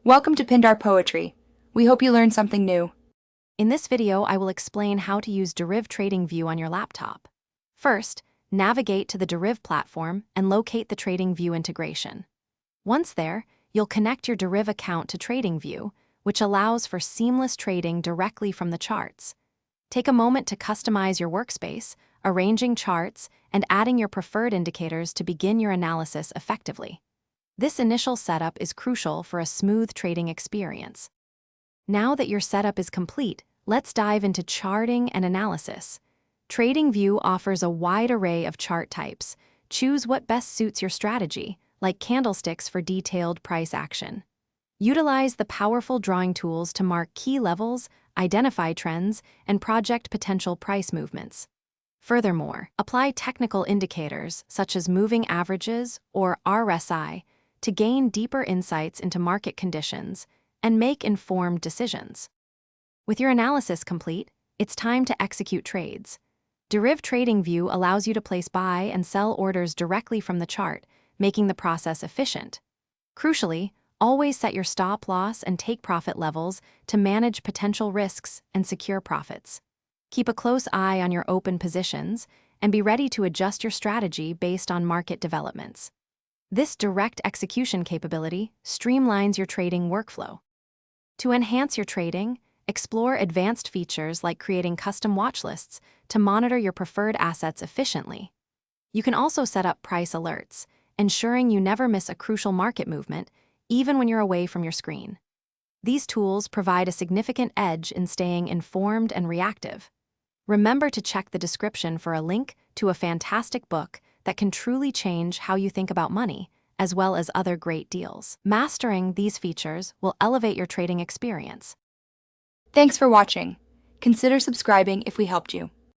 Welcome to Pindar Poetry. We hope you learned something new. In this video, I will explain how to use Deriv TradingView on your laptop. First, navigate to the Deriv platform and locate the TradingView integration. Once there, you'll connect your Deriv account to TradingView, which allows for seamless trading directly from the charts. Take a moment to customize your workspace, arranging charts, and adding your preferred indicators to begin your analysis effectively. This initial setup is crucial for a smooth trading experience. Now that your setup is complete, let's dive into charting and analysis. TradingView offers a wide array of chart types. Choose what best suits your strategy, like candlesticks for detailed price action. Utilize the powerful drawing tools to mark key levels, identify trends, and project potential price movements. Furthermore, apply technical indicators such as moving averages or RSI to gain deeper insights into market conditions and make informed decisions. With your analysis complete, it's time to execute trades. Deriv TradingView allows you to place buy and sell orders directly from the chart, making the process efficient. Crucially, always set your stop loss and take profit levels to manage potential risks and secure profits. Keep a close eye on your open positions and be ready to adjust your strategy based on market developments. This direct execution capability streamlines your trading workflow. To enhance your trading, explore advanced features like creating custom watch lists to monitor your preferred assets efficiently. You can also set up price alerts, ensuring you never miss a crucial market movement, even when you're away from your screen. These tools provide a significant edge in staying informed and reactive. Remember to check the description for a link to a fantastic book that can truly change how you think about money, as well as other great deals. Mastering these features will elevate your trading experience. Thanks for watching. Consider subscribing if we helped you.